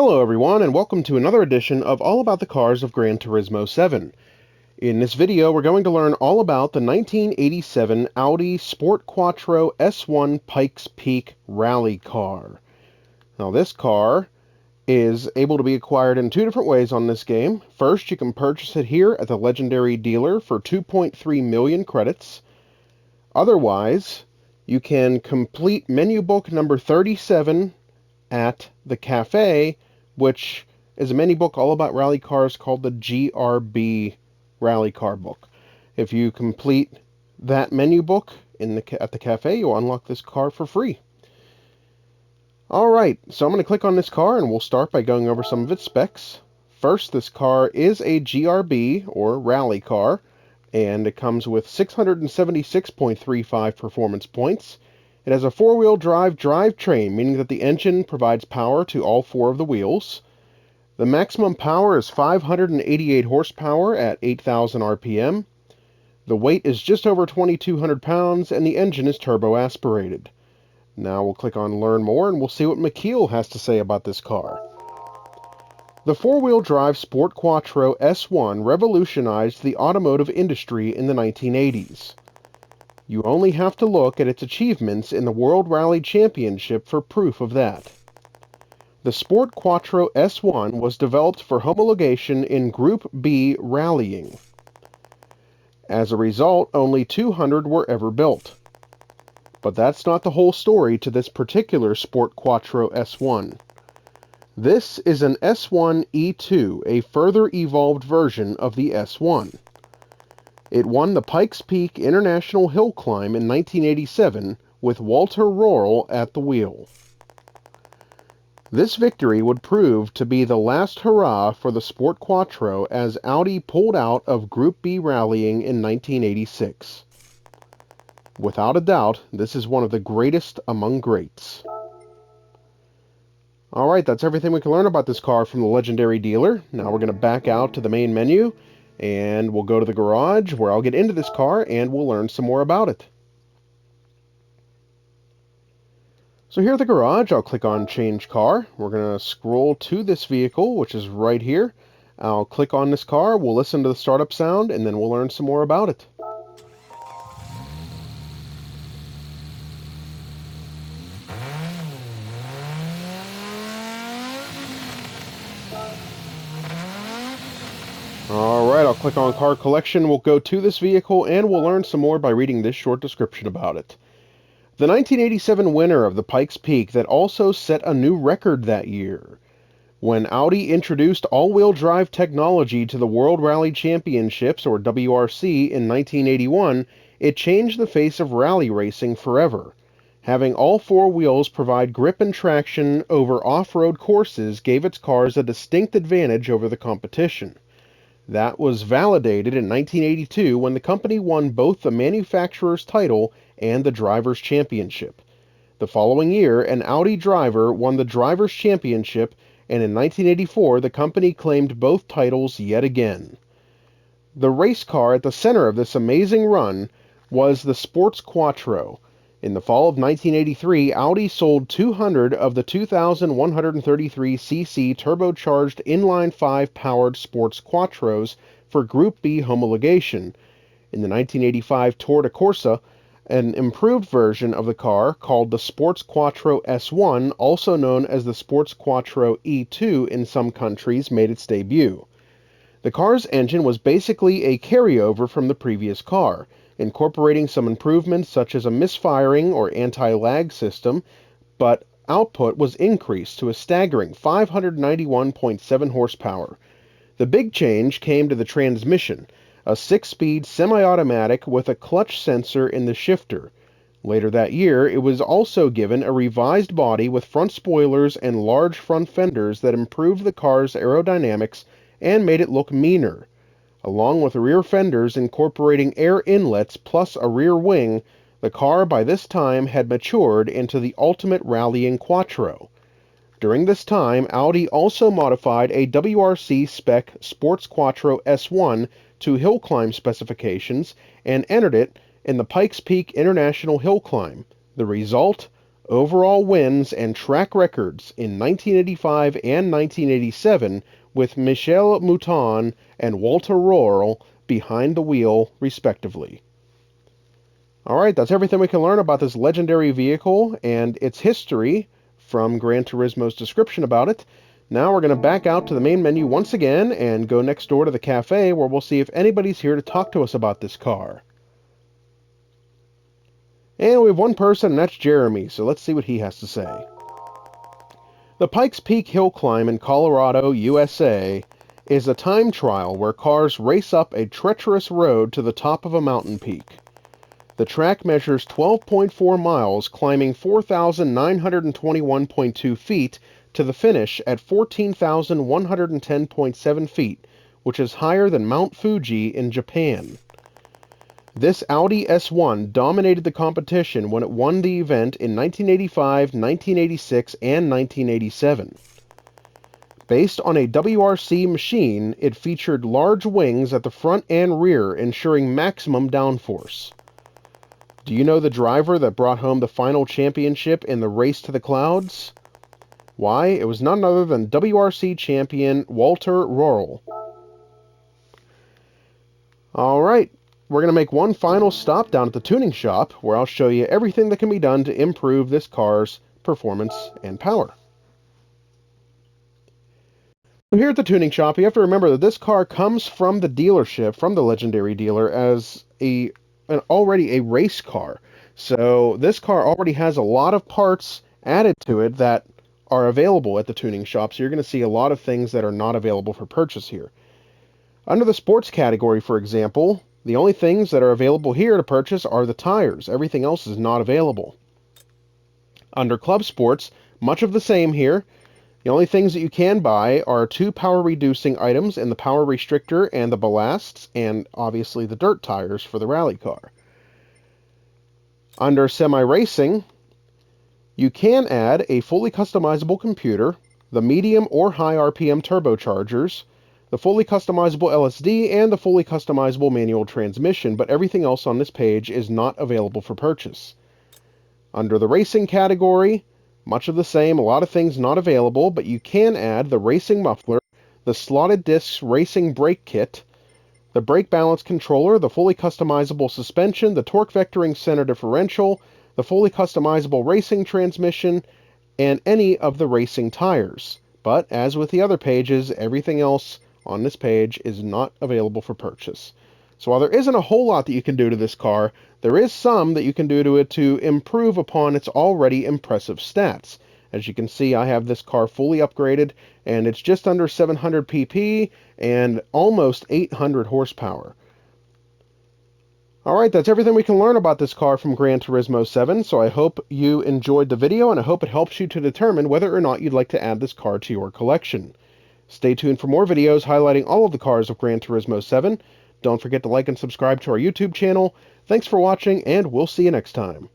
Hello everyone, and welcome to another edition of All About the Cars of Gran Turismo 7. In this video, we're going to learn all about the 1987 Audi Sport Quattro S1 Pikes Peak rally car. Now this car is able to be acquired in two different ways on this game. First, you can purchase it here at the legendary dealer for 2.3 million credits. Otherwise, you can complete menu book number 37 at the cafe, which is a mini book all about rally cars called the GRB Rally Car Book. If you complete that menu book at the cafe, you'll unlock this car for free. Alright, so I'm going to click on this car and we'll start by going over some of its specs. First, this car is a GRB, or rally car, and it comes with 676.35 performance points. It has a four-wheel drive drivetrain, meaning that the engine provides power to all four of the wheels. The maximum power is 588 horsepower at 8,000 RPM. The weight is just over 2,200 pounds, and the engine is turbo-aspirated. Now we'll click on Learn More, and we'll see what McKeel has to say about this car. The four-wheel drive Sport Quattro S1 revolutionized the automotive industry in the 1980s. You only have to look at its achievements in the World Rally Championship for proof of that. The Sport Quattro S1 was developed for homologation in Group B rallying. As a result, only 200 were ever built. But that's not the whole story to this particular Sport Quattro S1. This is an S1 E2, a further evolved version of the S1. It won the Pikes Peak International Hill Climb in 1987 with Walter Röhrl at the wheel. This victory would prove to be the last hurrah for the Sport Quattro as Audi pulled out of Group B rallying in 1986. Without a doubt, this is one of the greatest among greats. Alright, that's everything we can learn about this car from the legendary dealer. Now we're going to back out to the main menu, and we'll go to the garage where I'll get into this car and we'll learn some more about it. So here at the garage, I'll click on Change Car. We're going to scroll to this vehicle, which is right here. I'll click on this car, we'll listen to the startup sound, and then we'll learn some more about it. Alright, I'll click on Car Collection, we'll go to this vehicle, and we'll learn some more by reading this short description about it. The 1987 winner of the Pikes Peak that also set a new record that year. When Audi introduced all-wheel drive technology to the World Rally Championships, or WRC, in 1981, it changed the face of rally racing forever. Having all four wheels provide grip and traction over off-road courses gave its cars a distinct advantage over the competition. That was validated in 1982 when the company won both the manufacturer's title and the driver's championship. The following year, an Audi driver won the driver's championship, and in 1984 the company claimed both titles yet again. The race car at the center of this amazing run was the Sport Quattro. In the fall of 1983, Audi sold 200 of the 2,133cc turbocharged inline-5 powered Sport Quattros for Group B homologation. In the 1985 Tour de Corsa, an improved version of the car called the Sport Quattro S1, also known as the Sport Quattro E2 in some countries, made its debut. The car's engine was basically a carryover from the previous car, incorporating some improvements such as a misfiring or anti-lag system, but output was increased to a staggering 591.7 horsepower. The big change came to the transmission, a 6-speed semi-automatic with a clutch sensor in the shifter. Later that year, it was also given a revised body with front spoilers and large front fenders that improved the car's aerodynamics and made it look meaner. Along with rear fenders incorporating air inlets plus a rear wing, the car by this time had matured into the ultimate rallying Quattro. During this time, Audi also modified a WRC spec Sport Quattro S1 to hill climb specifications and entered it in the Pikes Peak International Hill Climb. The result? overall wins and track records in 1985 and 1987 with Michel Mouton and Walter Rohrl behind the wheel, respectively. Alright, that's everything we can learn about this legendary vehicle and its history from Gran Turismo's description about it. Now we're going to back out to the main menu once again and go next door to the cafe where we'll see if anybody's here to talk to us about this car. And we have one person, and that's Jeremy, so let's see what he has to say. The Pikes Peak hill climb in Colorado, USA, is a time trial where cars race up a treacherous road to the top of a mountain peak. The track measures 12.4 miles, climbing 4,921.2 feet to the finish at 14,110.7 feet, which is higher than Mount Fuji in Japan. This Audi S1 dominated the competition when it won the event in 1985, 1986, and 1987. Based on a WRC machine, it featured large wings at the front and rear, ensuring maximum downforce. Do you know the driver that brought home the final championship in the race to the clouds? Why, it was none other than WRC champion Walter Rohrl. Alright, we're going to make one final stop down at the tuning shop, where I'll show you everything that can be done to improve this car's performance and power. So here at the tuning shop, you have to remember that this car comes from the dealership, from the legendary dealer, as already a race car. So this car already has a lot of parts added to it that are available at the tuning shop. So you're going to see a lot of things that are not available for purchase here. Under the sports category, for example, the only things that are available here to purchase are the tires. Everything else is not available. Under club sports, much of the same here. The only things that you can buy are 2 power-reducing items in the power restrictor and the ballasts, and obviously the dirt tires for the rally car. Under semi-racing, you can add a fully customizable computer, the medium or high RPM turbochargers, the fully customizable LSD, and the fully customizable manual transmission, but everything else on this page is not available for purchase. Under the racing category, much of the same, a lot of things not available, but you can add the racing muffler, the slotted discs racing brake kit, the brake balance controller, the fully customizable suspension, the torque vectoring center differential, the fully customizable racing transmission, and any of the racing tires. But as with the other pages, everything else on this page is not available for purchase. So while there isn't a whole lot that you can do to this car, there is some that you can do to it to improve upon its already impressive stats. As you can see, I have this car fully upgraded, and it's just under 700 pp and almost 800 horsepower. Alright, that's everything we can learn about this car from Gran Turismo 7, so I hope you enjoyed the video, and I hope it helps you to determine whether or not you'd like to add this car to your collection. Stay tuned for more videos highlighting all of the cars of Gran Turismo 7. Don't forget to like and subscribe to our YouTube channel. Thanks for watching, and we'll see you next time.